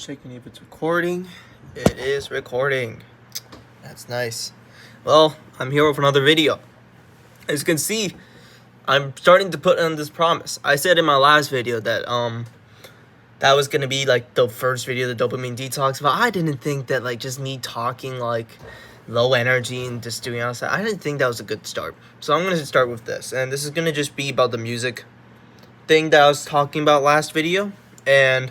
Checking if it's recording. It is recording. That's nice. Well, I'm here with another video. As you can see, I'm starting to put on this promise. I said in my last video that that was gonna be like the first video, the dopamine detox, but I didn't think that like just me talking like low energy and just doing outside, I didn't think that was a good start. So I'm gonna start with this, and this is gonna just be about the music thing that I was talking about last video. And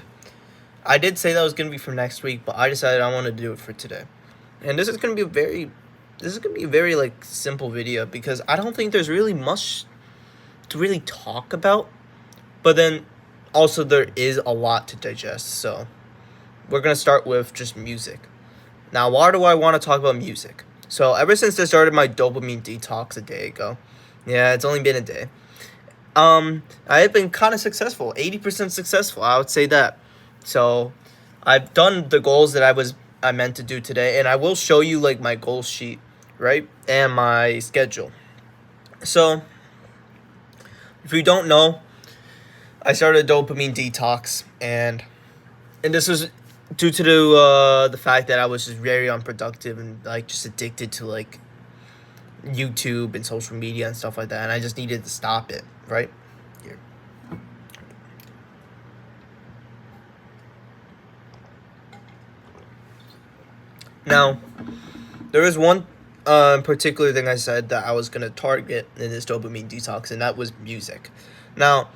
I did say that was gonna be for next week, but I decided I want to do it for today. And this is gonna be a very like simple video because I don't think there's really much to really talk about. But then also there is a lot to digest. So we're gonna start with just music. Now, why do I want to talk about music? So ever since I started my dopamine detox a day ago, yeah, it's only been a day. I have been kind of successful, 80% successful. I would say that. So I've done the goals that I meant to do today, and I will show you like my goal sheet, right? And my schedule. So if you don't know, I started a dopamine detox, and this was due to the fact that I was just very unproductive and like just addicted to like YouTube and social media and stuff like that, and I just needed to stop it, right? Here. Now, there was one particular thing I said that I was going to target in this dopamine detox, and that was music. Now,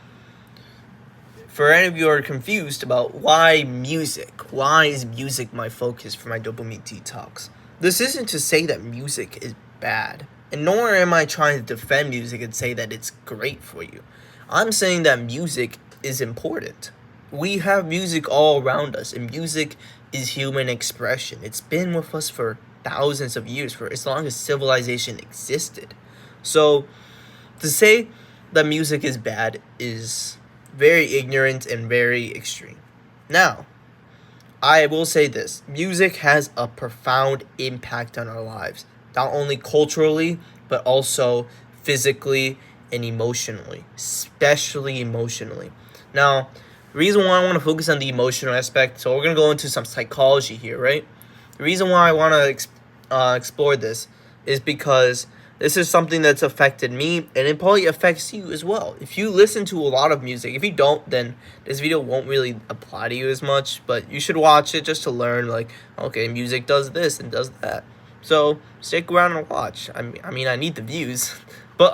for any of you who are confused about why is music my focus for my dopamine detox? This isn't to say that music is bad, and nor am I trying to defend music and say that it's great for you. I'm saying that music is important. We have music all around us, and music is human expression. It's been with us for thousands of years, for as long as civilization existed. So to say that music is bad is very ignorant and very extreme. Now, I will say this. Music has a profound impact on our lives, not only culturally, but also physically and emotionally, especially emotionally. Now, the reason why I want to focus on the emotional aspect, so we're going to go into some psychology here, right? The reason why I want to explore this is because this is something that's affected me, and it probably affects you as well. If you listen to a lot of music, if you don't, then this video won't really apply to you as much, but you should watch it just to learn, like, okay, music does this and does that. So stick around and watch. I mean, I need the views, but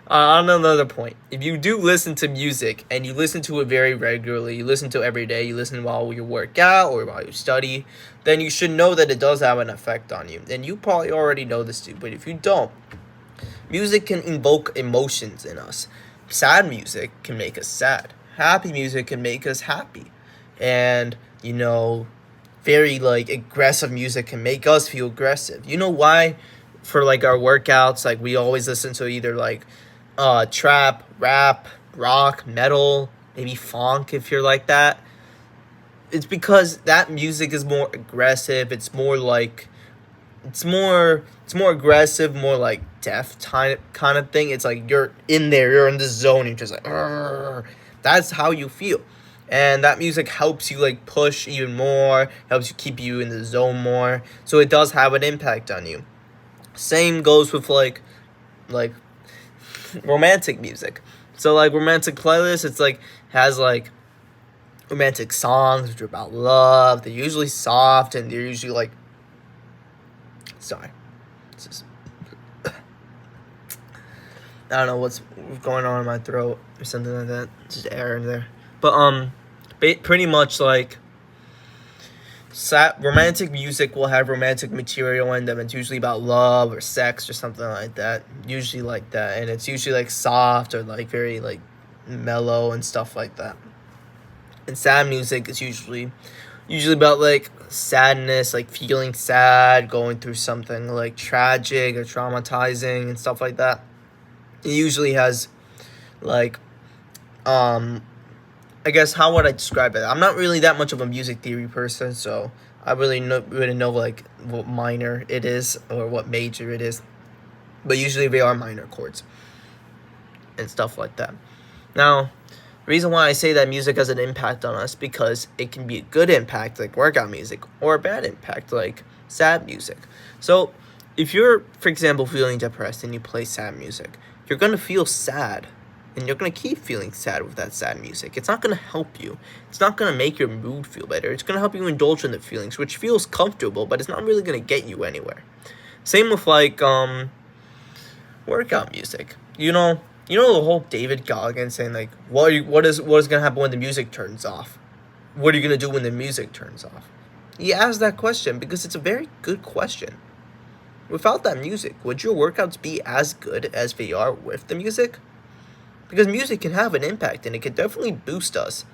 on another point, if you do listen to music and you listen to it very regularly, you listen to it every day, you listen while you work out or while you study, then you should know that it does have an effect on you. And you probably already know this too, but if you don't, music can invoke emotions in us. Sad music can make us sad. Happy music can make us happy. And, very like aggressive music can make us feel aggressive. You know why? For like our workouts, like we always listen to either like trap, rap, rock, metal, maybe funk if you're like that. It's because that music is more aggressive. It's more aggressive, more like death kind of thing. It's like you're in there, you're in the zone, you're just like, "Arr." That's how you feel. And that music helps you like push even more, helps you keep you in the zone more. So it does have an impact on you. Same goes with like romantic music. So like romantic playlists, it's like has like romantic songs which are about love. They're usually soft and they're usually like sorry. It's just I don't know what's going on in my throat or something like that. It's just air in there. But pretty much like romantic music will have romantic material in them. It's usually about love or sex or something like that. Usually like that, and it's usually like soft or like very like mellow and stuff like that. And sad music is usually about like sadness, like feeling sad, going through something like tragic or traumatizing and stuff like that. It usually has like I guess how would I describe it? I'm not really that much of a music theory person, so I wouldn't know like what minor it is or what major it is. But usually they are minor chords and stuff like that. Now, The reason why I say that music has an impact on us because it can be a good impact like workout music or a bad impact like sad music. So if you're, for example, feeling depressed and you play sad music, you're going to feel sad and you're going to keep feeling sad with that sad music. It's not going to help you. It's not going to make your mood feel better. It's going to help you indulge in the feelings, which feels comfortable, but it's not really going to get you anywhere. Same with like workout music. You know the whole David Goggins saying like, what is gonna happen when the music turns off? What are you gonna do when the music turns off? He asked that question because it's a very good question. Without that music, would your workouts be as good as they are with the music? Because music can have an impact and it can definitely boost us.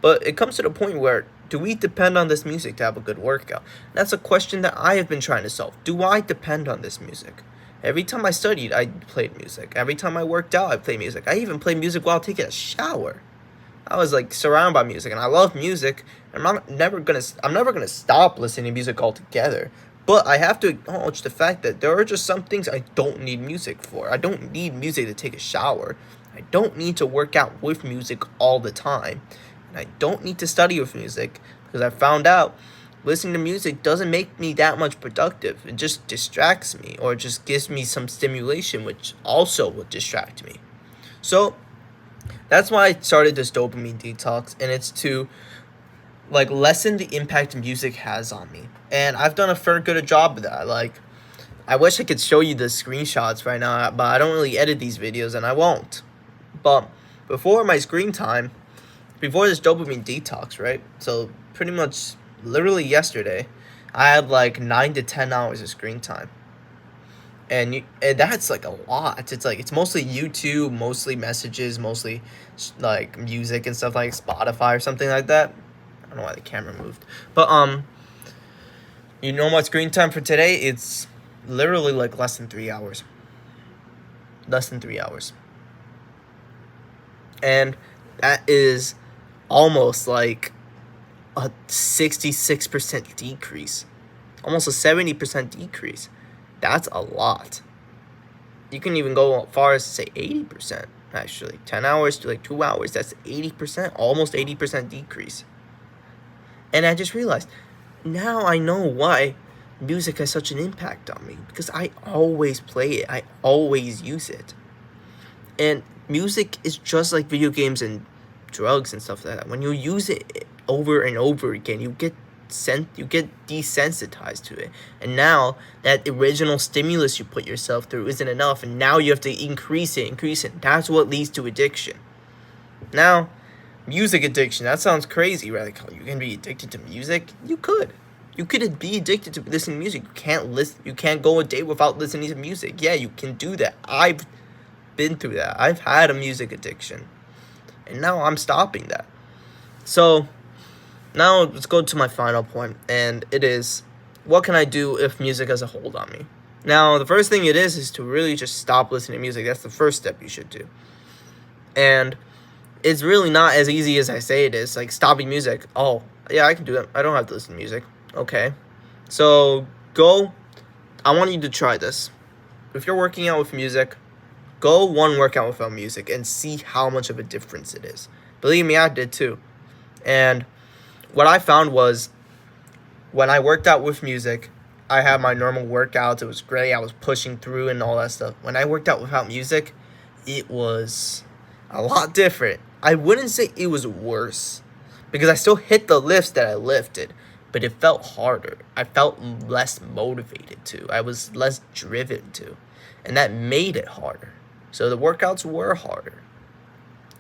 But it comes to the point where, do we depend on this music to have a good workout? That's a question that I have been trying to solve. Do I depend on this music? Every time I studied, I played music. Every time I worked out, I played music. I even played music while taking a shower. I was like surrounded by music, and I love music. And I'm never gonna stop listening to music altogether. But I have to acknowledge the fact that there are just some things I don't need music for. I don't need music to take a shower. I don't need to work out with music all the time. And I don't need to study with music because I found out listening to music doesn't make me that much productive. It just distracts me or just gives me some stimulation, which also will distract me. So that's why I started this dopamine detox, and it's to like lessen the impact music has on me. And I've done a fair good job of that. Like, I wish I could show you the screenshots right now, but I don't really edit these videos and I won't. But before my screen time, before this dopamine detox, right? So pretty much literally yesterday, I had like 9 to 10 hours of screen time. And that's like a lot. It's mostly YouTube, mostly messages, mostly like music and stuff like Spotify or something like that. I don't know why the camera moved. But you know my screen time for today? It's literally like less than 3 hours. Less than 3 hours. And that is almost like a 66% decrease. Almost a 70% decrease. That's a lot. You can even go as far as to say 80%, actually. 10 hours to like 2 hours, that's 80%, almost 80% decrease. And I just realized, now I know why music has such an impact on me. Because I always play it. I always use it. And music is just like video games and drugs and stuff like that. When you use it over and over again, you get desensitized to it. And now that original stimulus you put yourself through isn't enough, and now you have to increase it. That's what leads to addiction. Now, music addiction, that sounds crazy, right? Like, you can be addicted to music. You could be addicted to listening to music. You can't go a day without listening to music. Yeah, you can do that. I've been through that. I've had a music addiction, and now I'm stopping that. So now let's go to my final point, and it is, what can I do if music has a hold on me? Now, the first thing it is to really just stop listening to music. That's the first step you should do. And it's really not as easy as I say it is. Like, stopping music. Oh, yeah, I can do that. I don't have to listen to music. Okay. So, I want you to try this. If you're working out with music, go one workout without music and see how much of a difference it is. Believe me, I did too. And what I found was, when I worked out with music, I had my normal workouts. It was great. I was pushing through and all that stuff. When I worked out without music, it was a lot different. I wouldn't say it was worse, because I still hit the lifts that I lifted, but it felt harder. I felt less motivated to. I was less driven to. And that made it harder. So the workouts were harder.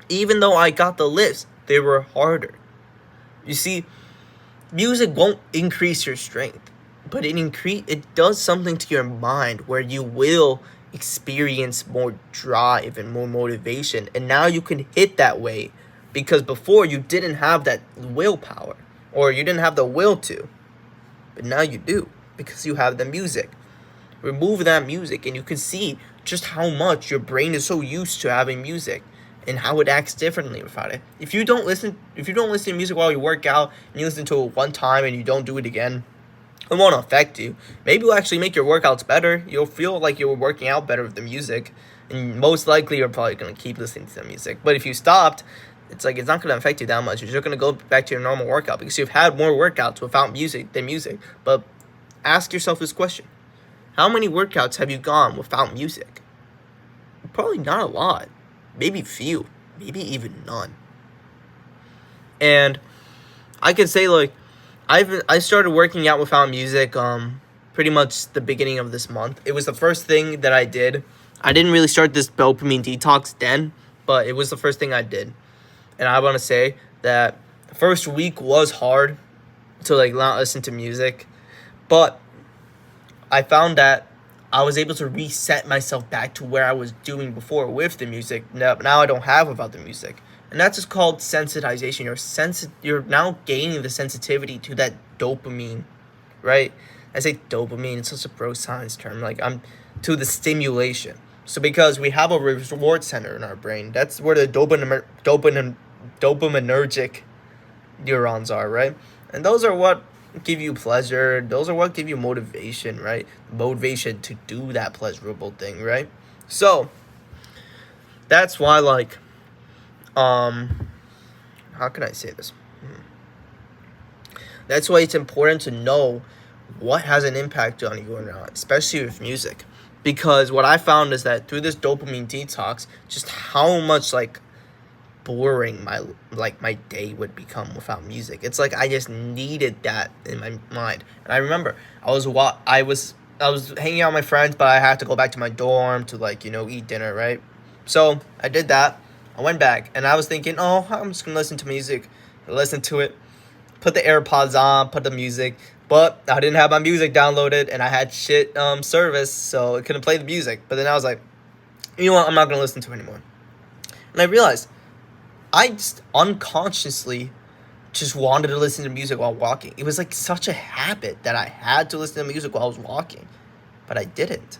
Even though I got the lifts, they were harder. You see, music won't increase your strength, but it does something to your mind where you will experience more drive and more motivation. And now you can hit that way, because before you didn't have that willpower, or you didn't have the will to. But now you do, because you have the music. Remove that music and you can see just how much your brain is so used to having music and how it acts differently without it. If you don't listen to music while you work out, and you listen to it one time and you don't do it again, it won't affect you. Maybe it'll actually make your workouts better. You'll feel like you're working out better with the music, and most likely you're probably going to keep listening to the music. But if you stopped, It's like it's not going to affect you that much. You're just going to go back to your normal workout because you've had more workouts without music than music. But ask yourself this question. How many workouts have you gone without music? Probably not a lot. Maybe few. Maybe even none. And I could say, like, I started working out without music pretty much the beginning of this month. It was the first thing that I did. I didn't really start this dopamine detox then, but it was the first thing I did. And I want to say that the first week was hard to, like, not listen to music. But I found that I was able to reset myself back to where I was doing before with the music. Now I don't have without the music. And that's just called sensitization. You're now gaining the sensitivity to that dopamine, right? I say dopamine, it's such a bro science term. Like, I'm to the stimulation. So because we have a reward center in our brain, that's where the dopaminergic neurons are, right? And those are what give you pleasure. Those are what give you motivation, right? Motivation to do that pleasurable thing, right? So that's why, like, how can I say this? That's why it's important to know what has an impact on you or not, especially with music. Because what I found is that through this dopamine detox, just how much, like, boring my day would become without music. It's like I just needed that in my mind. And I remember I was hanging out with my friends, but I had to go back to my dorm to, like, eat dinner, right? So I did that. I went back and I was thinking, oh, I'm just gonna listen to music. I listened to it, put the AirPods on, put the music, but I didn't have my music downloaded and I had shit service, so it couldn't play the music. But then I was like, you know what, I'm not gonna listen to it anymore. And I realized I just unconsciously just wanted to listen to music while walking. It was like such a habit that I had to listen to music while I was walking, but I didn't.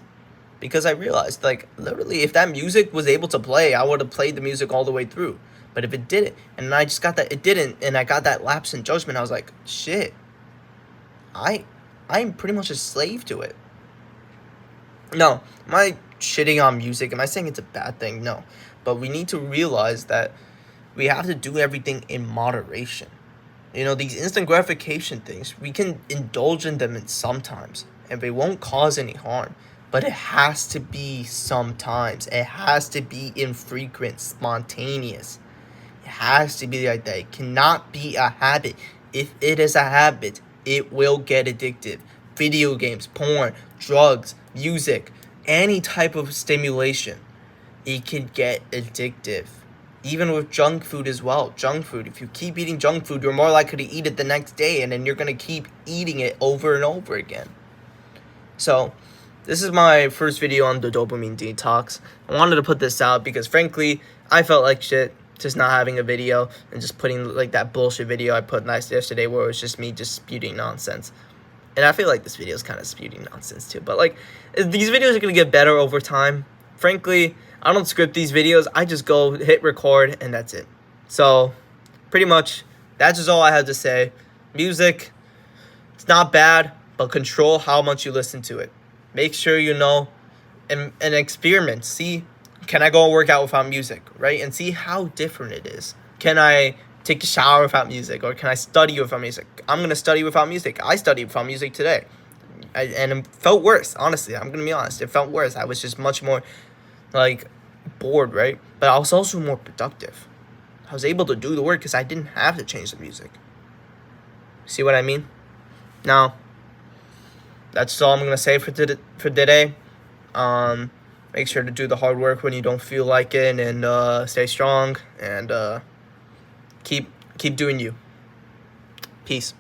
Because I realized, like, literally, if that music was able to play, I would have played the music all the way through. But if it didn't, and I just got that it didn't, and I got that lapse in judgment, I was like, shit, I'm pretty much a slave to it. No, am I shitting on music? Am I saying it's a bad thing? No. But we need to realize that we have to do everything in moderation. These instant gratification things, we can indulge in them sometimes, and they won't cause any harm. But it has to be sometimes. It has to be infrequent, spontaneous. It has to be like that. It cannot be a habit. If it is a habit, it will get addictive. Video games, porn, drugs, music, any type of stimulation, it can get addictive. Even with junk food as well. Junk food. If you keep eating junk food, you're more likely to eat it the next day, and then you're going to keep eating it over and over again. So this is my first video on the dopamine detox. I wanted to put this out because, frankly, I felt like shit just not having a video and just putting, like, that bullshit video I put yesterday where it was just me just spewing nonsense. And I feel like this video is kind of spewing nonsense too. But, like, these videos are going to get better over time. Frankly, I don't script these videos. I just go hit record and that's it. So pretty much that's just all I have to say. Music, it's not bad, but control how much you listen to it. Make sure you know and experiment. See, can I go work out without music, right? And see how different it is. Can I take a shower without music, or can I study without music? I'm going to study without music. I studied without music today. And it felt worse, honestly. I'm going to be honest. It felt worse. I was just much more, like, bored, right? But I was also more productive. I was able to do the work because I didn't have to change the music. See what I mean? Now, that's all I'm going to say for today. Make sure to do the hard work when you don't feel like it, and stay strong, and keep doing you. Peace.